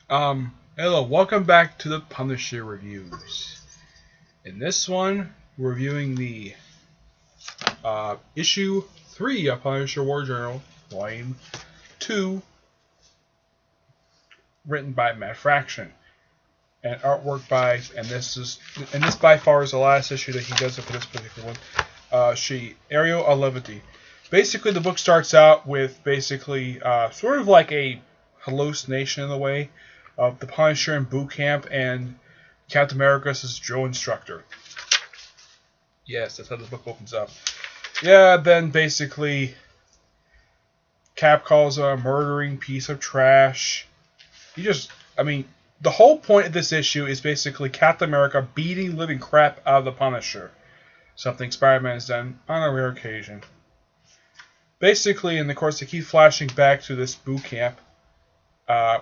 Hello, welcome back to the Punisher reviews. In this one, we're reviewing the issue 3 of Punisher War Journal, Volume 2, written by Matt Fraction, and artwork by, and this by far is the last issue that he does for this particular one. Ariel Alevity. Basically, the book starts out with basically sort of like a hallucination in a way of the Punisher in boot camp and Captain America's his drill instructor. Yes, that's how the book opens up. Yeah, then basically Cap calls him a murdering piece of trash. The whole point of this issue is basically Captain America beating living crap out of the Punisher. Something Spider-Man has done on a rare occasion. Basically, and of course, they keep flashing back to this boot camp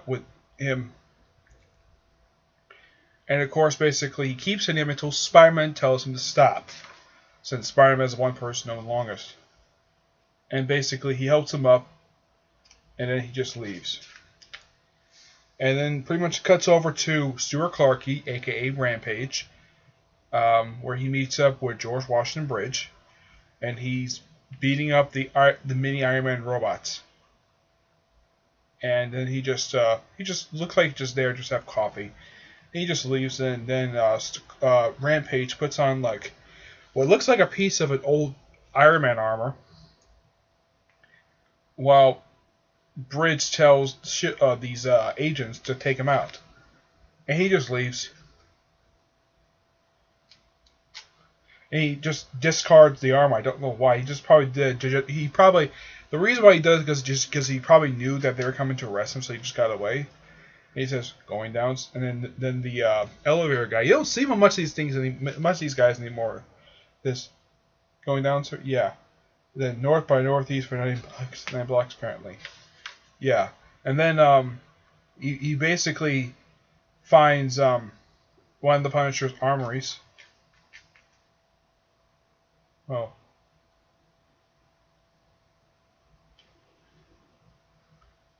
with him. And of course, basically, he keeps hitting him until Spider-Man tells him to stop, since Spider-Man is the one person known the longest. And basically, he helps him up, and then he just leaves. And then pretty much cuts over to Stuart Clarke, aka Rampage, where he meets up with George Washington Bridge, and he's beating up the mini Iron Man robots. And then he just looks like he's just there, just have coffee. And he just leaves, and then Rampage puts on like what looks like a piece of an old Iron Man armor, while Bridge tells these agents to take him out, and he just leaves. And he just discards the armor. I don't know why. He just probably did. The reason why he does is because he probably knew that they were coming to arrest him, so he just got away. And he says going down, and then the elevator guy. You don't see much of these guys anymore. This going down, sir. Yeah. Then north by northeast for 9 blocks apparently. Yeah. And then he basically finds one of the Punisher's armories. Oh.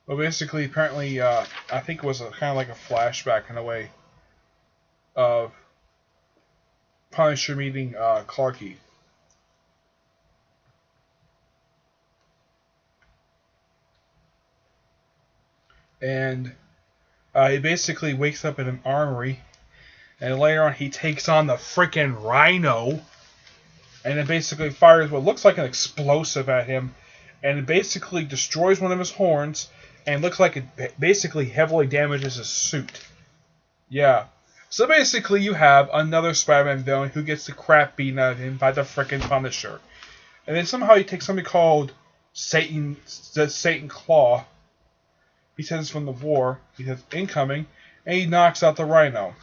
Well, basically, apparently, I think it was kind of like a flashback in a way of Punisher meeting Clarke. And he basically wakes up in an armory, and later on he takes on the freaking Rhino, and it basically fires what looks like an explosive at him, and it basically destroys one of his horns, and looks like it basically heavily damages his suit. Yeah. So basically you have another Spider-Man villain who gets the crap beaten out of him by the frickin' Punisher. And then somehow he takes something called Satan Claw. He says it's from the war. He says incoming. And he knocks out the Rhino.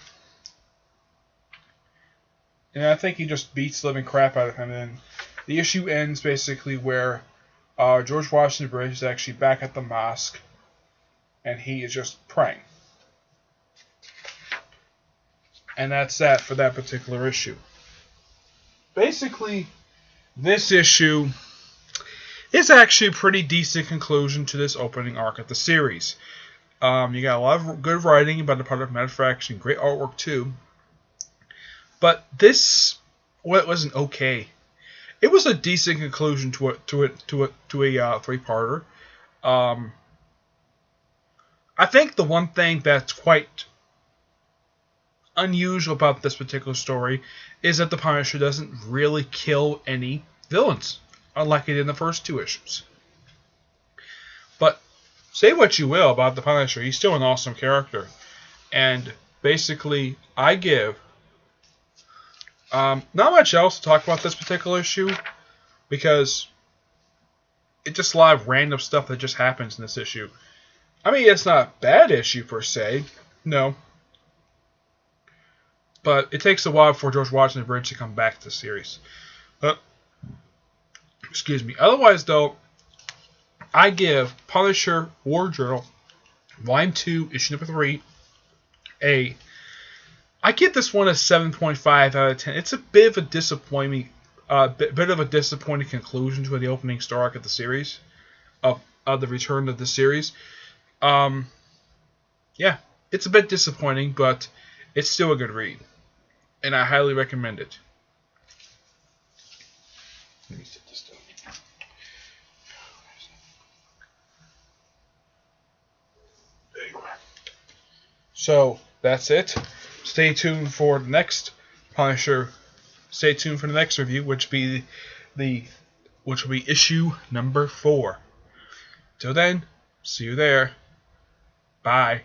And I think he just beats the living crap out of him. And the issue ends basically where George Washington Bridge is actually back at the mosque. And he is just praying. And that's that for that particular issue. Basically, this issue is actually a pretty decent conclusion to this opening arc of the series. You got a lot of good writing about the part of Matt Fraction, great artwork too. But this wasn't okay. It was a decent conclusion to a three-parter. I think the one thing that's quite unusual about this particular story is that the Punisher doesn't really kill any villains, unlike he did in the first 2 issues. But say what you will about the Punisher, he's still an awesome character. And basically, I give not much else to talk about this particular issue, because it's just a lot of random stuff that just happens in this issue. I mean, it's not a bad issue per se, no. But it takes a while for George Washington Bridge to come back to the series. Excuse me. Otherwise, though, I give Punisher War Journal, Volume 2, Issue number 3, I give this one a 7.5 out of 10. It's a bit of a disappointing conclusion to the opening story arc of the series, of the return of the series. Yeah. It's a bit disappointing, but it's still a good read, and I highly recommend it. Let me set this down. There you are. So that's it. Stay tuned for the next Punisher. Stay tuned for the next review, which will be issue number 4. Till then, see you there. Bye.